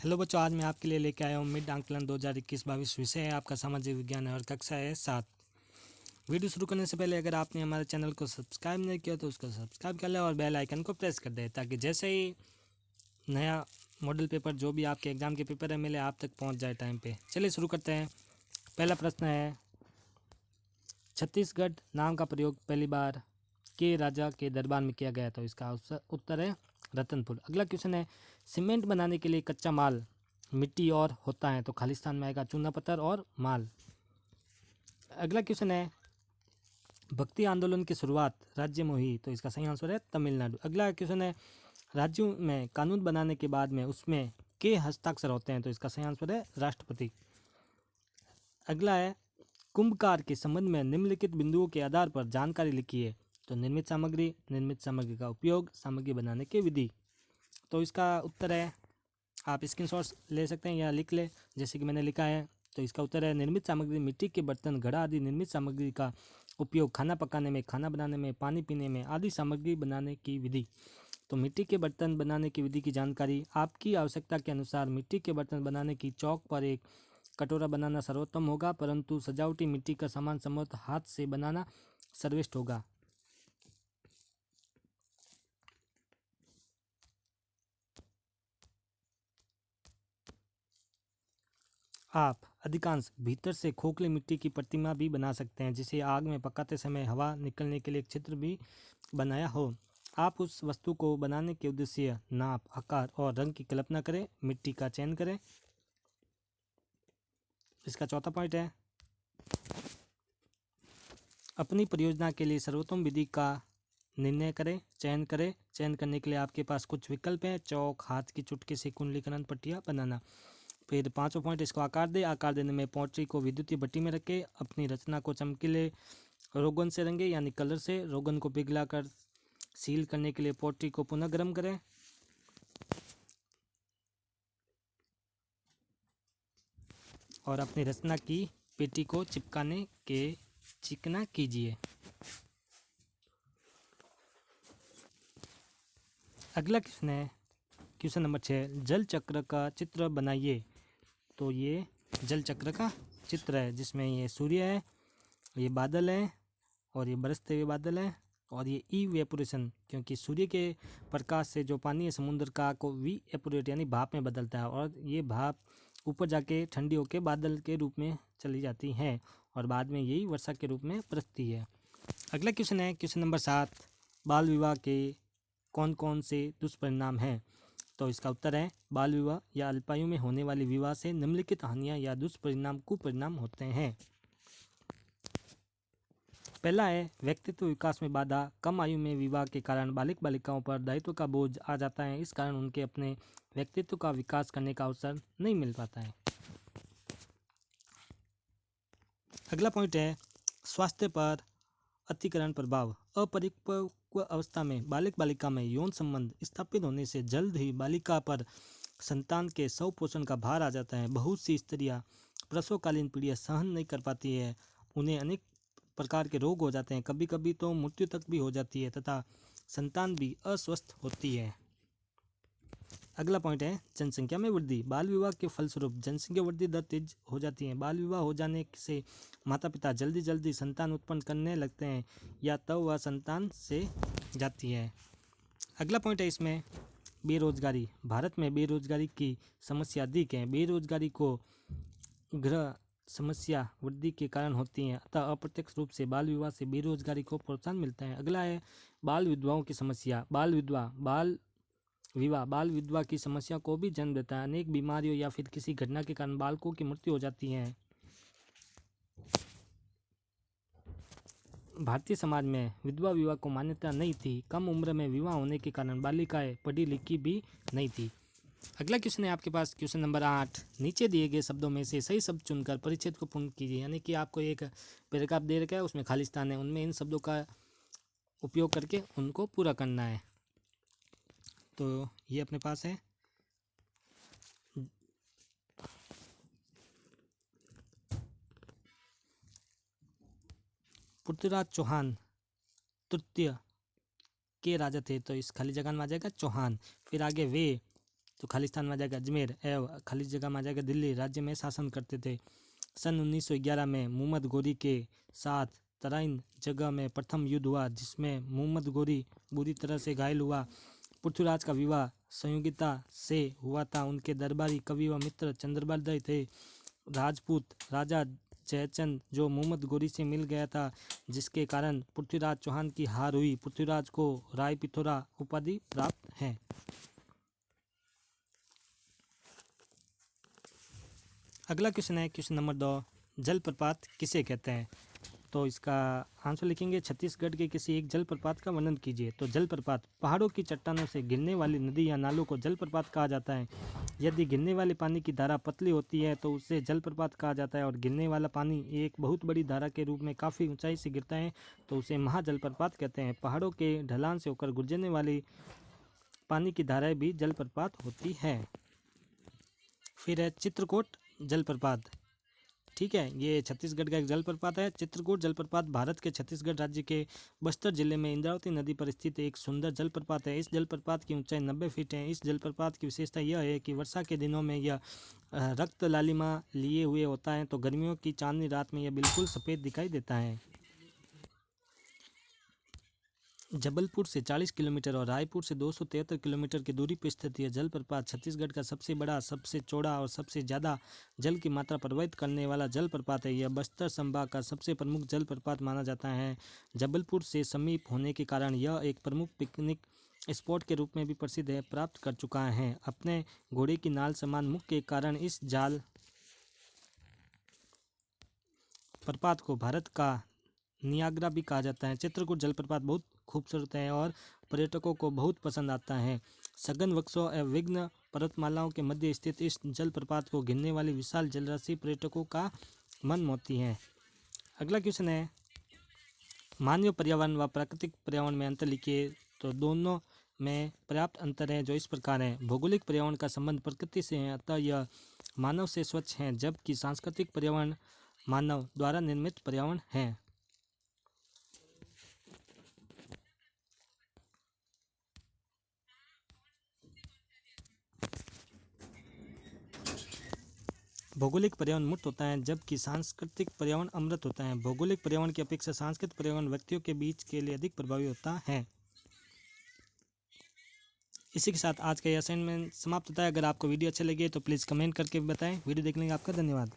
Hello बच्चों, आज मैं आपके लिए लेके आया हूँ मिड आंकलन 2021-22। विषय है आपका सामाजिक विज्ञान है और कक्षा है 7। वीडियो शुरू करने से पहले अगर आपने हमारे चैनल को सब्सक्राइब नहीं किया तो उसको सब्सक्राइब कर लें और बेल आइकन को प्रेस कर दें ताकि जैसे ही नया मॉडल पेपर जो भी आपके एग्ज़ाम के पेपर है मिले आप तक पहुँच जाए टाइम पे। चलिए शुरू करते हैं। पहला प्रश्न है, छत्तीसगढ़ नाम का प्रयोग पहली बार के राजा के दरबार में किया गया? तो इसका उत्तर है रतनपुर। अगला क्वेश्चन है, सीमेंट बनाने के लिए कच्चा माल मिट्टी और होता है? तो खालिस्तान में आएगा चूना पत्थर और माल। अगला क्वेश्चन है, भक्ति आंदोलन की शुरुआत राज्य में हुई? तो इसका सही आंसर है तमिलनाडु। अगला क्वेश्चन है, राज्यों में कानून बनाने के बाद में उसमें के हस्ताक्षर होते हैं? तो इसका सही आंसर है राष्ट्रपति। अगला है, कुंभकार के संबंध में निम्नलिखित बिंदुओं के आधार पर जानकारी लिखिए? तो निर्मित सामग्री का उपयोग, सामग्री बनाने की विधि। तो इसका उत्तर है, आप स्क्रीनशॉट्स ले सकते हैं या लिख ले जैसे कि मैंने लिखा है। तो इसका उत्तर है, निर्मित सामग्री मिट्टी के बर्तन, घड़ा आदि निर्मित सामग्री का उपयोग खाना पकाने में, खाना बनाने में, पानी पीने में आदि सामग्री बनाने की विधि। तो मिट्टी के बर्तन बनाने की विधि की जानकारी, आपकी आवश्यकता के अनुसार मिट्टी के बर्तन बनाने की चौक पर एक कटोरा बनाना सर्वोत्तम होगा, परंतु सजावटी मिट्टी का सामान संभवतः हाथ से बनाना सर्वश्रेष्ठ होगा। आप अधिकांश भीतर से खोखले मिट्टी की प्रतिमा भी बना सकते हैं जिसे आग में पकाते समय हवा निकलने के लिए एक छिद्र भी बनाया हो। आप उस वस्तु को बनाने के उद्देश्य, नाप, आकार और रंग की कल्पना करें, मिट्टी का चयन करें। इसका चौथा पॉइंट है, अपनी परियोजना के लिए सर्वोत्तम विधि का निर्णय करें, चयन करें। चयन करने के लिए आपके पास कुछ विकल्प हैं, चौक, हाथ की चुटकी से कुंडलीकरण पट्टियाँ बनाना। फिर पांचवा पॉइंट, इसको आकार दे। आकार देने में पोट्री को विद्युतीय भट्टी में रखें। अपनी रचना को चमकीले रोगन से रंगे यानी कलर से। रोगन को पिघलाकर सील करने के लिए पोट्री को पुनः गर्म करें। और अपनी रचना की पेटी को चिकना कीजिए। अगला क्वेश्चन है, क्वेश्चन नंबर 6, जल चक्र का चित्र बनाइए? तो ये जल चक्र का चित्र है जिसमें ये सूर्य है, ये बादल है और ये बरसते हुए बादल है और ये इवेपोरेशन, क्योंकि सूर्य के प्रकाश से जो पानी है समुद्र का को वी एपोरेट यानी भाप में बदलता है और ये भाप ऊपर जाके ठंडी होकर बादल के रूप में चली जाती है और बाद में यही वर्षा के रूप में बरसती है। अगला क्वेश्चन है, क्वेश्चन नंबर 7, बाल विवाह के कौन कौन से दुष्परिणाम हैं? तो इसका उत्तर है, बाल विवाह या अल्पायु में होने वाली विवाह से निम्नलिखित हानियां या दुष्परिणाम कुपरिणाम होते हैं। पहला है, व्यक्तित्व विकास में बाधा। कम आयु में विवाह के कारण बालिक बालिकाओं पर दायित्व का बोझ आ जाता है। इस कारण उनके अपने व्यक्तित्व का विकास करने का अवसर नहीं मिल पाता है। अगला पॉइंट है, स्वास्थ्य पर अतिकरण प्रभाव। अपरिपक्व अवस्था में बालिक बालिका में यौन संबंध स्थापित होने से जल्द ही बालिका पर संतान के स्वपोषण का भार आ जाता है। बहुत सी स्त्रियां प्रसवकालीन पीड़ा सहन नहीं कर पाती है, उन्हें अनेक प्रकार के रोग हो जाते हैं, कभी कभी तो मृत्यु तक भी हो जाती है तथा संतान भी अस्वस्थ होती है। अगला पॉइंट है, जनसंख्या में वृद्धि। बाल विवाह के फलस्वरूप जनसंख्या वृद्धि दर तेज हो जाती है। बाल विवाह हो जाने से माता पिता जल्दी जल्दी संतान उत्पन्न करने लगते हैं या तब वह संतान से जाती है। अगला पॉइंट है इसमें, बेरोजगारी। भारत में बेरोजगारी की समस्या अधिक है। बेरोजगारी को गृह समस्या वृद्धि के कारण होती हैं, अतः अप्रत्यक्ष रूप से बाल विवाह से बेरोजगारी को प्रोत्साहन मिलता है। अगला है, बाल विधवाओं की समस्या। बाल विधवा की समस्या को भी जन्म देता है। अनेक बीमारियों या फिर किसी घटना के कारण बालकों की मृत्यु हो जाती है। भारतीय समाज में विधवा विवाह को मान्यता नहीं थी। कम उम्र में विवाह होने के कारण बालिकाएं पढ़ी लिखी भी नहीं थी। अगला क्वेश्चन है आपके पास, क्वेश्चन नंबर 8, नीचे दिए गए शब्दों में से सही शब्द चुनकर परिच्छेद को पूर्ण कीजिए। यानी कि आपको एक पैराग्राफ दे रखा है, उसमें खाली स्थान है, उनमें इन शब्दों का उपयोग करके उनको पूरा करना है। तो ये अपने पास है, पृथ्वीराज चौहान तृतीय के राजा थे, तो इस खाली जगह में आ जाएगा चौहान। फिर आगे वे तो खालिस्तान में आ जाएगा अजमेर, एवं खाली जगह में आ जाएगा दिल्ली। राज्य में शासन करते थे। सन 1911 में मोहम्मद गोरी के साथ तराइन जगह में प्रथम युद्ध हुआ, जिसमें मोहम्मद गोरी बुरी तरह से घायल हुआ। पृथ्वीराज का विवाह संयोगिता से हुआ था। उनके दरबारी कवि व मित्र चंद्रबरदय थे। राजपूत राजा जयचंद जो मोहम्मद गोरी से मिल गया था, जिसके कारण पृथ्वीराज चौहान की हार हुई। पृथ्वीराज को राय पिथौरा उपाधि प्राप्त है। अगला क्वेश्चन है क्वेश्चन नंबर 2, जलप्रपात किसे कहते हैं? तो इसका आंसर लिखेंगे, छत्तीसगढ़ के किसी एक जलप्रपात का वर्णन कीजिए। तो जलप्रपात पहाड़ों की चट्टानों से गिरने वाली नदी या नालों को जलप्रपात कहा जाता है। यदि गिरने वाले पानी की धारा पतली होती है तो उसे जलप्रपात कहा जाता है, और गिरने वाला पानी एक बहुत बड़ी धारा के रूप में काफ़ी ऊंचाई से गिरता है तो उसे महाजलप्रपात कहते हैं। पहाड़ों के ढलान से होकर गुजरने वाली पानी की धाराएं भी जलप्रपात होती है। फिर है चित्रकूट जलप्रपात। ठीक है, ये छत्तीसगढ़ का एक जलप्रपात है। चित्रकूट जलप्रपात भारत के छत्तीसगढ़ राज्य के बस्तर जिले में इंद्रावती नदी पर स्थित एक सुंदर जलप्रपात है। इस जलप्रपात की ऊंचाई 90 फीट है। इस जलप्रपात की विशेषता यह है कि वर्षा के दिनों में यह रक्त लालिमा लिए हुए होता है, तो गर्मियों की चांदनी रात में यह बिल्कुल सफ़ेद दिखाई देता है। जबलपुर से 40 किलोमीटर और रायपुर से 273 किलोमीटर की दूरी पर स्थित यह जलप्रपात छत्तीसगढ़ का सबसे बड़ा, सबसे चौड़ा और सबसे ज़्यादा जल की मात्रा प्रवाहित करने वाला जलप्रपात है। यह बस्तर संभाग का सबसे प्रमुख जलप्रपात माना जाता है। जबलपुर से समीप होने के कारण यह एक प्रमुख पिकनिक स्पॉट के रूप में भी प्रसिद्ध है प्राप्त कर चुका है। अपने घोड़े की नाल समान मुख के कारण इस जल प्रपात को भारत का नियाग्रा भी कहा जाता है। चित्रकूट जलप्रपात बहुत खूबसूरत है और पर्यटकों को बहुत पसंद आता है। सघन वृक्षों एवं विघ्न पर्वतमालाओं के मध्य स्थित इस जलप्रपात को घिरने वाली विशाल जलराशि पर्यटकों का मन मोहती है। अगला क्वेश्चन है, मानवीय पर्यावरण व प्राकृतिक पर्यावरण में अंतर लिखिए। तो दोनों में पर्याप्त अंतर है, जो इस प्रकार है। भौगोलिक पर्यावरण का संबंध प्रकृति से है, अतः यह मानव से स्वच्छ है, जबकि सांस्कृतिक पर्यावरण मानव द्वारा निर्मित पर्यावरण है। भौगोलिक पर्यावरण मूर्त होता है, जबकि सांस्कृतिक पर्यावरण अमृत होता है। भौगोलिक पर्यावरण की अपेक्षा सांस्कृतिक पर्यावरण व्यक्तियों के बीच के लिए अधिक प्रभावी होता है। इसी के साथ आज का ये असाइनमेंट समाप्त होता है। अगर आपको वीडियो अच्छे लगे तो प्लीज़ कमेंट करके बताएं। वीडियो देखने का आपका धन्यवाद।